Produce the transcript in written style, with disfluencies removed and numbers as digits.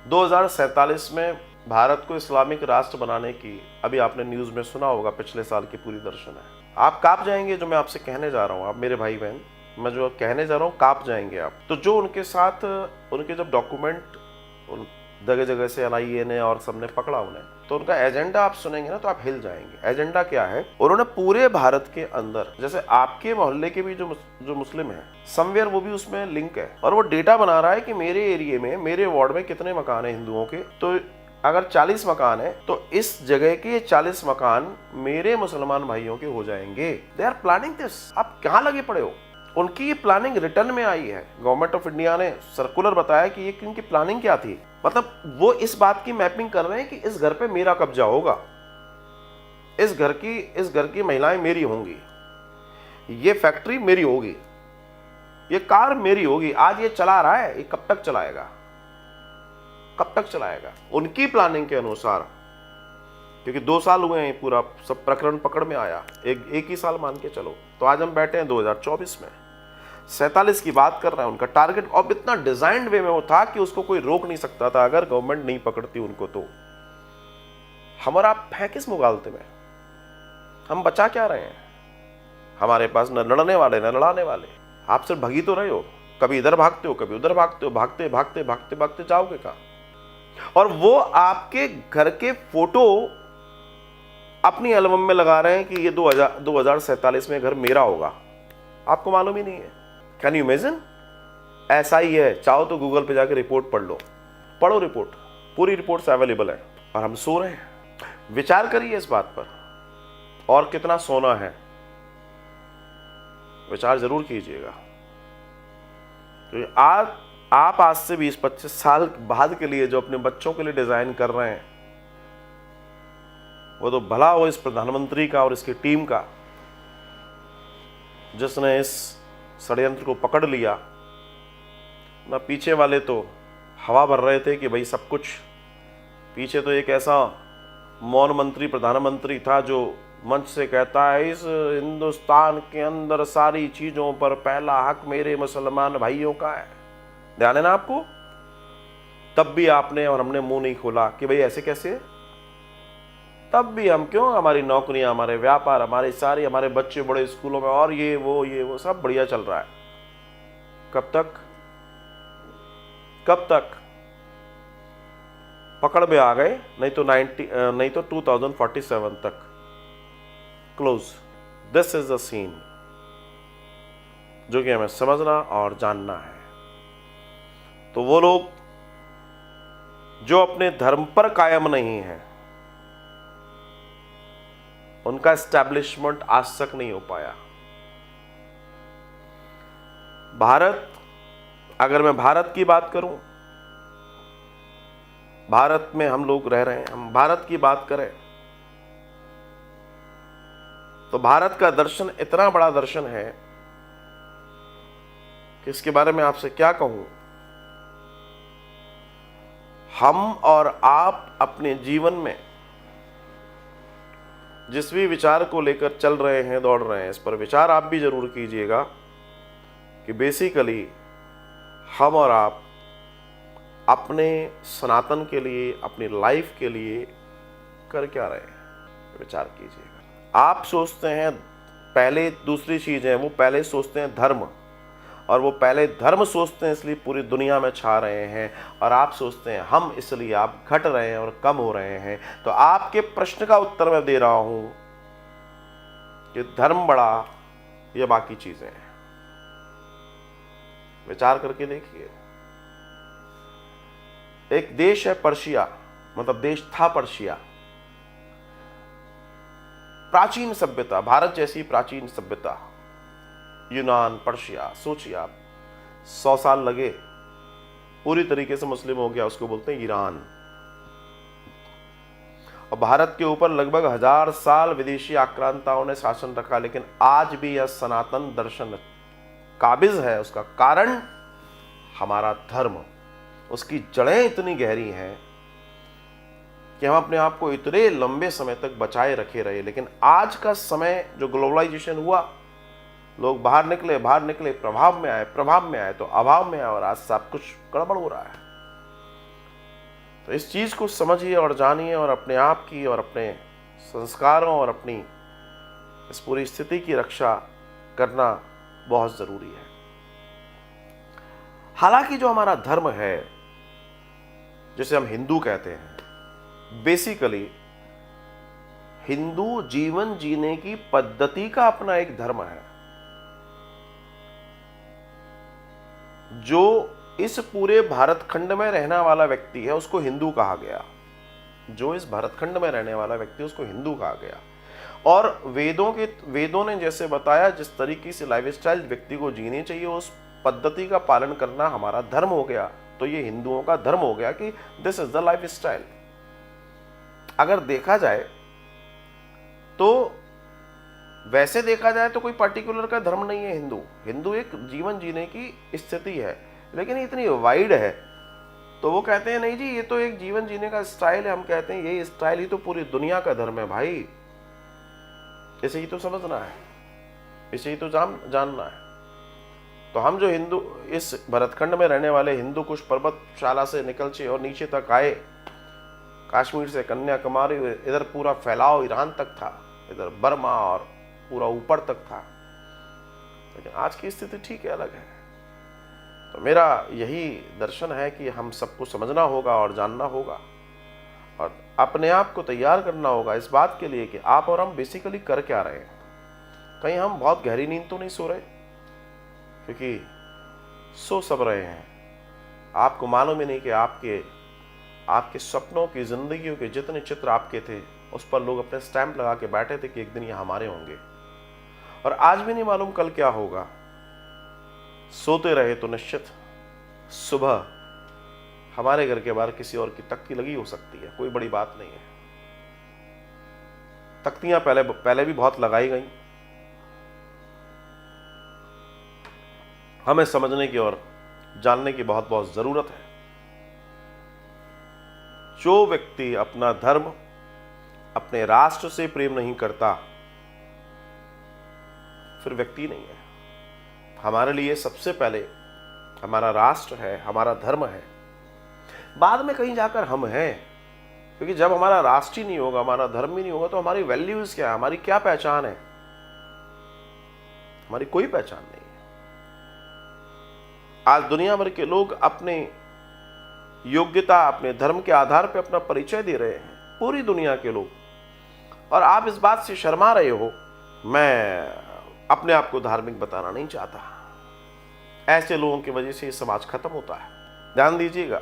2047 में भारत को इस्लामिक राष्ट्र बनाने की, अभी आपने न्यूज़ में सुना होगा, पिछले साल की पूरी दर्शन है। आप कांप जाएंगे जो मैं आपसे कहने जा रहा हूँ, आप मेरे भाई बहन, मैं जो कहने जा रहा हूँ कांप जाएंगे आप। तो जो उनके साथ उनके जब डॉक्यूमेंट जगह जगह से एनआईए ने और सबने पकड़ा उन्हें, तो उनका एजेंडा आप सुनेंगे ना तो आप हिल जाएंगे। एजेंडा क्या है? उन्होंने पूरे भारत के अंदर, जैसे आपके मोहल्ले के भी जो मुस्लिम हैं, समवेयर वो भी उसमें लिंक है, और वो डेटा बना रहा है कि मेरे एरिया में, मेरे वार्ड में कितने मकान है हिंदुओं के। तो अगर 40 मकान है तो इस जगह के 40 मकान मेरे मुसलमान भाइयों के हो जाएंगे। They are planning this. आप कहाँ लगे पड़े हो? उनकी ये प्लानिंग रिटर्न में आई है। गवर्नमेंट ऑफ इंडिया ने सर्कुलर बताया कि ये इनकी प्लानिंग क्या थी। मतलब वो इस बात की मैपिंग कर रहे हैं कि इस घर पे मेरा कब्जा होगा, इस घर की महिलाएं मेरी होंगी, ये फैक्ट्री मेरी होगी, ये कार मेरी होगी। आज ये चला रहा है, ये कब तक चलाएगा? कब तक चलाएगा? उनकी प्लानिंग के अनुसार, क्योंकि 2 साल हुए हैं पूरा सब प्रकरण पकड़ में आया, एक ही साल मान के चलो। तो आज हम बैठे हैं 2024 में, 47 की बात कर रहे हैं। उनका टारगेट और इतना डिजाइन्ड वे में वो था कि उसको कोई रोक नहीं सकता था अगर गवर्नमेंट नहीं पकड़ती उनको। तो हम और आप हैं किस मुगालते में? हम बचा क्या रहे हैं? हमारे पास न लड़ने वाले न लड़ाने वाले। आप सिर्फ भगी तो रहे हो, कभी इधर भागते हो कभी उधर भागते हो, भागते भागते भागते भागते जाओगे कहां? और वो आपके घर के फोटो अपनी एल्बम में लगा रहे हैं कि ये 2047 में घर मेरा होगा। आपको मालूम ही नहीं है। Can you imagine? ऐसा ही है। चाहो तो गूगल पे जाकर रिपोर्ट पढ़ लो, पढ़ो रिपोर्ट, पूरी रिपोर्ट्स अवेलेबल है। और हम सो रहे हैं। विचार करिए इस बात पर, और कितना सोना है, विचार जरूर कीजिएगा। तो आज से 20-25 साल बाद के लिए जो अपने बच्चों के लिए डिजाइन कर रहे हैं, वो तो भला हो इस प्रधानमंत्री का और इसकी टीम का, जिसने इस षड्यंत्र को पकड़ लिया ना। पीछे वाले तो हवा भर रहे थे कि भाई सब कुछ, पीछे तो एक ऐसा मौन मंत्री प्रधानमंत्री था जो मंच से कहता है इस हिंदुस्तान के अंदर सारी चीजों पर पहला हक मेरे मुसलमान भाइयों का है। ध्यान है ना आपको? तब भी आपने और हमने मुंह नहीं खोला कि भाई ऐसे कैसे। तब भी हम क्यों, हमारी नौकरियां, हमारे व्यापार, हमारे बच्चे बड़े स्कूलों में, और ये वो सब बढ़िया चल रहा है। कब तक? कब तक? पकड़ में आ गए, नहीं तो 2047 तक close. This is the scene जो कि हमें समझना और जानना है। तो वो लोग जो अपने धर्म पर कायम नहीं है, उनका एस्टैब्लिशमेंट आज तक नहीं हो पाया। भारत, अगर मैं भारत की बात करूं, भारत में हम लोग रह रहे हैं, हम भारत की बात करें तो भारत का दर्शन इतना बड़ा दर्शन है कि इसके बारे में आपसे क्या कहूं। हम और आप अपने जीवन में जिस भी विचार को लेकर चल रहे हैं, दौड़ रहे हैं, इस पर विचार आप भी जरूर कीजिएगा कि बेसिकली हम और आप अपने सनातन के लिए, अपनी लाइफ के लिए कर क्या रहे हैं, विचार कीजिएगा। आप सोचते हैं पहले दूसरी चीज है, वो पहले सोचते हैं धर्म, और वो पहले धर्म सोचते हैं इसलिए पूरी दुनिया में छा रहे हैं, और आप सोचते हैं हम, इसलिए आप घट रहे हैं और कम हो रहे हैं। तो आपके प्रश्न का उत्तर मैं दे रहा हूं कि धर्म बड़ा या बाकी चीजें हैं। विचार करके देखिए। एक देश है पर्शिया, मतलब देश था पर्शिया, प्राचीन सभ्यता, भारत जैसी प्राचीन सभ्यता, यूनान, पर्शिया। सोचिए आप, 100 साल लगे, पूरी तरीके से मुस्लिम हो गया, उसको बोलते हैं ईरान। और भारत के ऊपर लगभग 1000 साल विदेशी आक्रांताओं ने शासन रखा, लेकिन आज भी यह सनातन दर्शन काबिज है। उसका कारण हमारा धर्म, उसकी जड़ें इतनी गहरी हैं कि हम अपने आप को इतने लंबे समय तक बचाए रखे रहे। लेकिन आज का समय जो ग्लोबलाइजेशन हुआ, लोग बाहर निकले, प्रभाव में आए तो अभाव में आए, और आज सब कुछ गड़बड़ हो रहा है। तो इस चीज को समझिए और जानिए और अपने आप की और अपने संस्कारों और अपनी इस पूरी स्थिति की रक्षा करना बहुत जरूरी है। हालांकि जो हमारा धर्म है, जिसे हम हिंदू कहते हैं, बेसिकली हिंदू जीवन जीने की पद्धति का अपना एक धर्म है जो इस पूरे भारत खंड में रहने वाला व्यक्ति है उसको हिंदू कहा गया। जो इस भारत खंड में रहने वाला व्यक्ति उसको हिंदू कहा गया। और वेदों ने जैसे बताया जिस तरीके से लाइफस्टाइल व्यक्ति को जीनी चाहिए उस पद्धति का पालन करना हमारा धर्म हो गया। तो ये हिंदुओं का धर्म हो गया कि दिस इज द लाइफस्टाइल। अगर देखा जाए तो वैसे देखा जाए तो कोई पर्टिकुलर का धर्म नहीं है हिंदू। हिंदू एक जीवन जीने की स्थिति है, लेकिन इतनी वाइड है तो वो कहते हैं नहीं जी ये तो एक जीवन जीने का स्टाइल है। हम कहते हैं ये स्टाइल ही तो पूरी दुनिया का धर्म है भाई। इसे ही तो समझना है, इसे ही तो जानना है। तो हम जो हिंदू इस भरतखंड में रहने वाले हिंदू कुछ पर्वतशाला से निकलचे और नीचे तक आए, कश्मीर से कन्याकुमारी, इधर पूरा फैलाव ईरान तक था, इधर बर्मा और पूरा ऊपर तक था, लेकिन आज की स्थिति ठीक है, अलग है। तो मेरा यही दर्शन है कि हम सबको समझना होगा और जानना होगा और अपने आप को तैयार करना होगा इस बात के लिए कि आप और हम बेसिकली कर क्या रहे हैं। कहीं हम बहुत गहरी नींद तो नहीं सो रहे, क्योंकि सो सब रहे हैं। आपको मालूम ही नहीं कि आपके सपनों की जिंदगियों के जितने चित्र आपके थे उस पर लोग अपने स्टैंप लगा के बैठे थे कि एक दिन ये हमारे होंगे, और आज भी नहीं मालूम कल क्या होगा। सोते रहे तो निश्चित सुबह हमारे घर के बाहर किसी और की तख्ती लगी हो सकती है, कोई बड़ी बात नहीं है। तख्तियां पहले भी बहुत लगाई गई। हमें समझने की और जानने की बहुत बहुत जरूरत है। जो व्यक्ति अपना धर्म, अपने राष्ट्र से प्रेम नहीं करता फिर व्यक्ति नहीं है। हमारे लिए सबसे पहले हमारा राष्ट्र है, हमारा धर्म है, बाद में कहीं जाकर हम हैं। क्योंकि जब हमारा राष्ट्र ही नहीं होगा, हमारा धर्म ही नहीं होगा, तो हमारी वैल्यूज क्या है, हमारी क्या पहचान है? हमारी कोई पहचान नहीं है। आज दुनिया भर के लोग अपने योग्यता, अपने धर्म के आधार पर अपना परिचय दे रहे हैं, पूरी दुनिया के लोग, और आप इस बात से शर्मा रहे हो। मैं अपने आप को धार्मिक बताना नहीं चाहता। ऐसे लोगों की वजह से ये समाज खत्म होता है। ध्यान दीजिएगा।